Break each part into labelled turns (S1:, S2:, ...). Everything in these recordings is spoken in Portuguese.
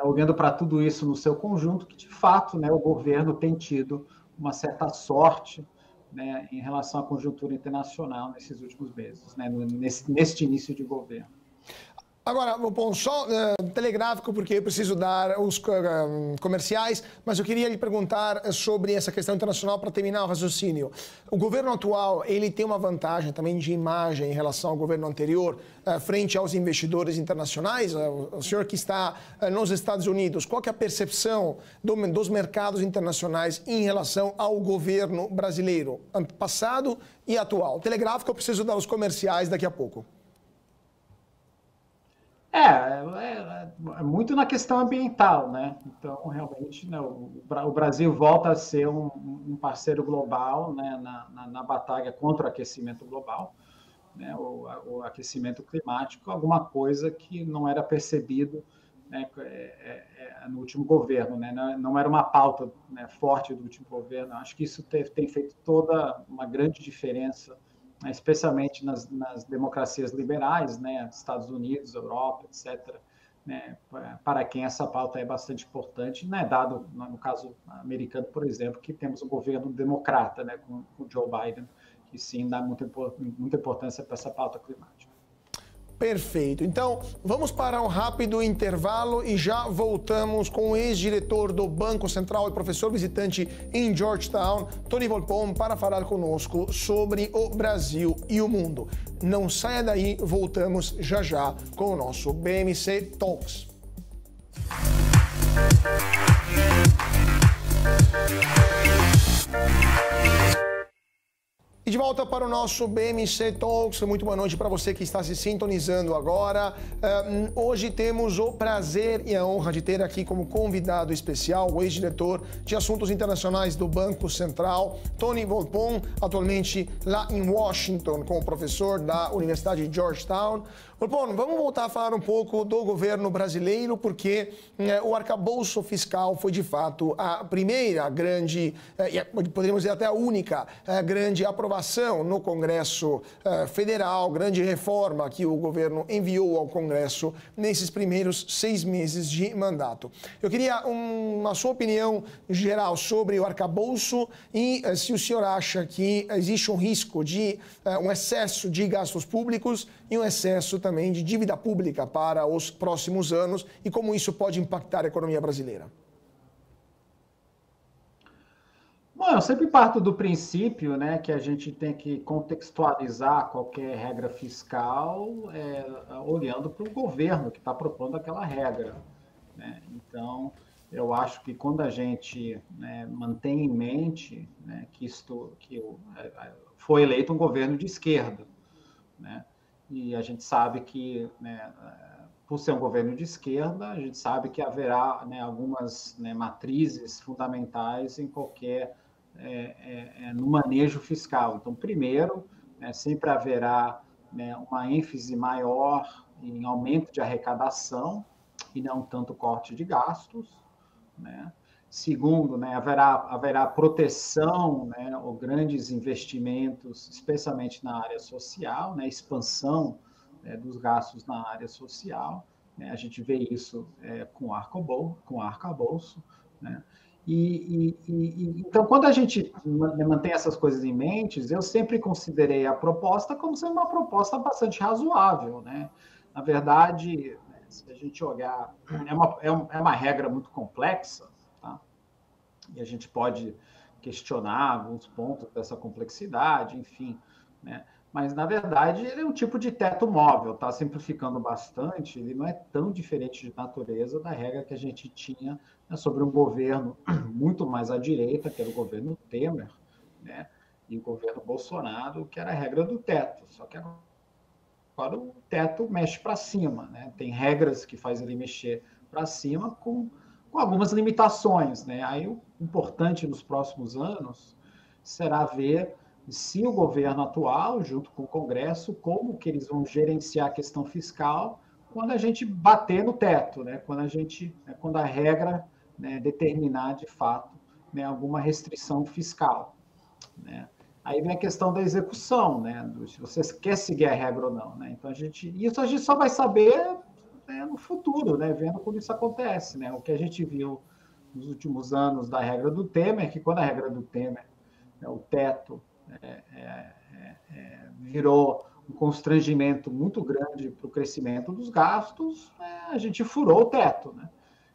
S1: olhando para tudo isso no seu conjunto, que de fato, né, o governo tem tido uma certa sorte, né, em relação à conjuntura internacional nesses últimos meses, né, neste início de governo.
S2: Agora, bom, só telegráfico, porque eu preciso dar os comerciais, mas eu queria lhe perguntar sobre essa questão internacional para terminar o raciocínio. O governo atual, ele tem uma vantagem também de imagem em relação ao governo anterior, frente aos investidores internacionais? O senhor que está nos Estados Unidos, qual que é a percepção dos mercados internacionais em relação ao governo brasileiro, passado e atual? Telegráfico, eu preciso dar os comerciais daqui a pouco.
S1: Muito na questão ambiental, né? Então, realmente, né, o Brasil volta a ser um parceiro global, né, na batalha contra o aquecimento global, né, o aquecimento climático, alguma coisa que não era percebido, né, no último governo, né? Não era uma pauta, né, forte do último governo. Acho que isso tem feito toda uma grande diferença, especialmente nas democracias liberais, né, Estados Unidos, Europa, etc., né, para quem essa pauta é bastante importante, né, dado, no caso americano, por exemplo, que temos um governo democrata, né, com Joe Biden, que sim dá muita importância para essa pauta climática.
S2: Perfeito. Então, vamos para um rápido intervalo e já voltamos com o ex-diretor do Banco Central e professor visitante em Georgetown, Tony Volpon, para falar conosco sobre o Brasil e o mundo. Não saia daí, voltamos já já com o nosso BMC Talks. E de volta para o nosso BMC Talks. Muito boa noite para você que está se sintonizando agora. Hoje temos o prazer e a honra de ter aqui como convidado especial o ex-diretor de Assuntos Internacionais do Banco Central, Tony Volpon, atualmente lá em Washington, como professor da Universidade de Georgetown. Volpon, vamos voltar a falar um pouco do governo brasileiro, porque o arcabouço fiscal foi, de fato, a primeira grande, poderíamos dizer até a única grande aprovação no Congresso Federal, grande reforma que o governo enviou ao Congresso nesses primeiros 6 meses de mandato. Eu queria a sua opinião geral sobre o arcabouço e se o senhor acha que existe um risco de um excesso de gastos públicos e um excesso também de dívida pública para os próximos anos e como isso pode impactar a economia brasileira.
S1: Bom, eu sempre parto do princípio, né, que a gente tem que contextualizar qualquer regra fiscal olhando para o governo que está propondo aquela regra, né? Então, eu acho que quando a gente, né, mantém em mente, né, que foi eleito um governo de esquerda, né? E a gente sabe que, né, por ser um governo de esquerda, a gente sabe que haverá, né, algumas, né, matrizes fundamentais em qualquer no manejo fiscal. Então, primeiro, né, sempre haverá, né, uma ênfase maior em aumento de arrecadação e não tanto corte de gastos, né? Segundo, né, haverá proteção, né, ou grandes investimentos, especialmente na área social, né, expansão, né, dos gastos na área social, né? A gente vê isso com o arcabouço, né? Então, quando a gente mantém essas coisas em mente, eu sempre considerei a proposta como sendo uma proposta bastante razoável, né? Na verdade, né, se a gente olhar, é uma regra muito complexa, tá? E a gente pode questionar alguns pontos dessa complexidade, enfim, né? Mas, na verdade, ele é um tipo de teto móvel, tá? Simplificando bastante, ele não é tão diferente de natureza da regra que a gente tinha, né, sobre um governo muito mais à direita, que era o governo Temer, né? E o governo Bolsonaro, que era a regra do teto. Só que agora o teto mexe para cima, né? Tem regras que fazem ele mexer para cima com algumas limitações, né? Aí o importante nos próximos anos será ver se o governo atual, junto com o Congresso, como que eles vão gerenciar a questão fiscal quando a gente bater no teto, né? Quando a regra, né, determinar de fato, né, alguma restrição fiscal, né? Aí vem a questão da execução, né? Se você quer seguir a regra ou não, né? Então isso a gente só vai saber no futuro, né, vendo como isso acontece, né? O que a gente viu nos últimos anos da regra do Temer, que quando a regra do Temer, né, o teto, virou um constrangimento muito grande para o crescimento dos gastos, a gente furou o teto, né?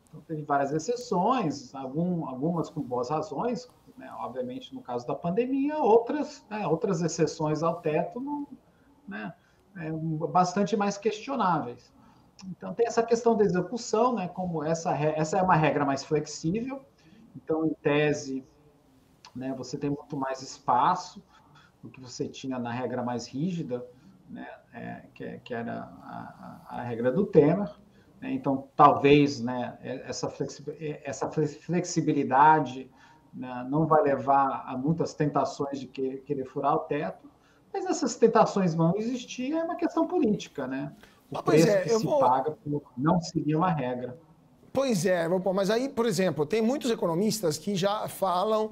S1: Então, teve várias exceções, algumas com boas razões, né? Obviamente no caso da pandemia, outras exceções ao teto não, né? Bastante mais questionáveis. Então, tem essa questão da execução, né? Como essa é uma regra mais flexível, então, em tese, né, você tem muito mais espaço do que você tinha na regra mais rígida, né, que era a regra do Temer. Né? Então, talvez, né, essa flexibilidade, né, não vai levar a muitas tentações de querer furar o teto, mas essas tentações vão existir, é uma questão política, né? O preço que se paga por não seguir uma regra.
S2: Pois é, mas aí, por exemplo, tem muitos economistas que já falam,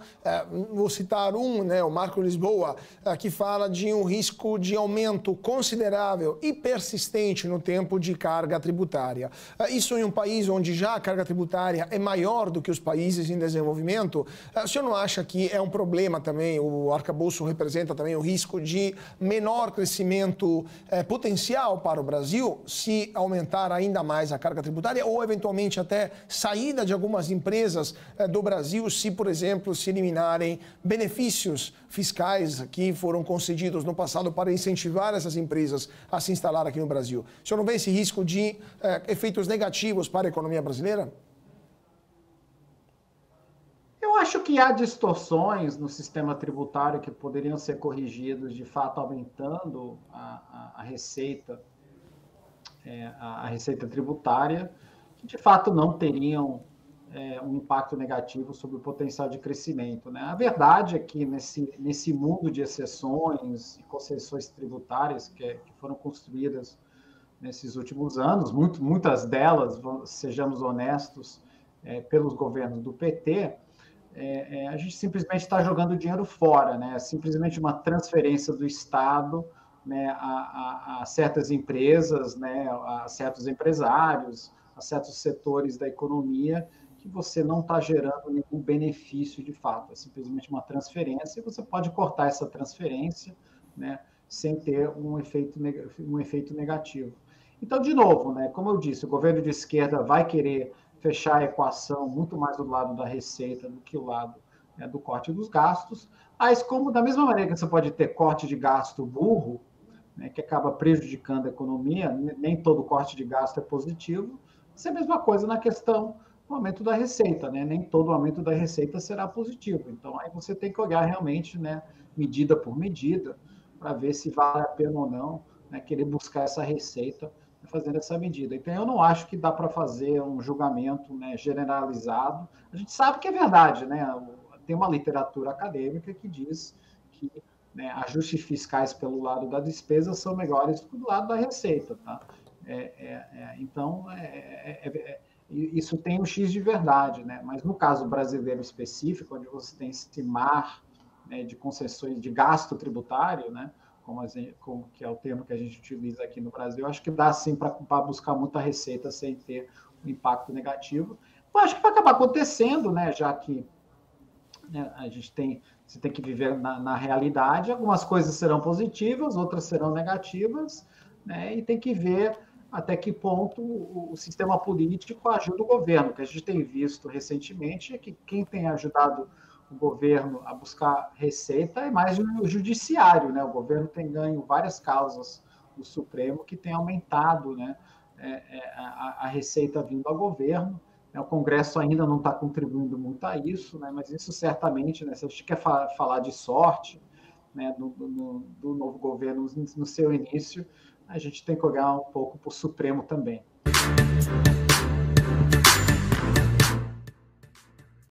S2: vou citar um, né, o Marco Lisboa, que fala de um risco de aumento considerável e persistente no tempo de carga tributária. Isso em um país onde já a carga tributária é maior do que os países em desenvolvimento, o senhor não acha que é um problema também, o arcabouço representa também o risco de menor crescimento potencial para o Brasil se aumentar ainda mais a carga tributária ou eventualmente até saída de algumas empresas do Brasil se, por exemplo, se eliminarem benefícios fiscais que foram concedidos no passado para incentivar essas empresas a se instalar aqui no Brasil? O senhor não vê esse risco de efeitos negativos para a economia brasileira?
S1: Eu acho que há distorções no sistema tributário que poderiam ser corrigidos, de fato, aumentando a receita tributária, que de fato não teriam um impacto negativo sobre o potencial de crescimento. Né? A verdade é que nesse mundo de exceções e concessões tributárias que foram construídas nesses últimos anos, muitas delas, sejamos honestos, pelos governos do PT, a gente simplesmente está jogando dinheiro fora, né? Simplesmente uma transferência do Estado, né, a certas empresas, né, a certos empresários, a certos setores da economia, que você não está gerando nenhum benefício de fato, é simplesmente uma transferência, e você pode cortar essa transferência, né, sem ter um efeito negativo. Então, de novo, né, como eu disse, o governo de esquerda vai querer fechar a equação muito mais do lado da receita do que o lado, né, do corte dos gastos, mas como da mesma maneira que você pode ter corte de gasto burro, né, que acaba prejudicando a economia, nem todo corte de gasto é positivo, isso é a mesma coisa na questão do aumento da receita, né? Nem todo aumento da receita será positivo. Então, aí você tem que olhar realmente, né, medida por medida, para ver se vale a pena ou não, né, querer buscar essa receita fazendo essa medida. Então, eu não acho que dá para fazer um julgamento, né, generalizado. A gente sabe que é verdade, né? Tem uma literatura acadêmica que diz que, né, ajustes fiscais pelo lado da despesa são melhores do que do lado da receita, tá? Então, isso tem um X de verdade, né? Mas no caso brasileiro específico, onde você tem esse mar, né, de concessões de gasto tributário, né, como que é o termo que a gente utiliza aqui no Brasil, acho que dá sim para buscar muita receita sem ter um impacto negativo. Eu acho que vai acabar acontecendo, né, já que, né, você tem que viver na realidade, algumas coisas serão positivas, outras serão negativas, né, e tem que ver até que ponto o sistema político ajuda o governo. O que a gente tem visto recentemente é que quem tem ajudado o governo a buscar receita é mais o judiciário, né? O governo tem ganho várias causas do Supremo que tem aumentado, né, a receita vindo ao governo. O Congresso ainda não está contribuindo muito a isso, né, mas isso certamente, né, se a gente quer falar de sorte, né, do novo governo no seu início, a gente tem que olhar um pouco para o Supremo também.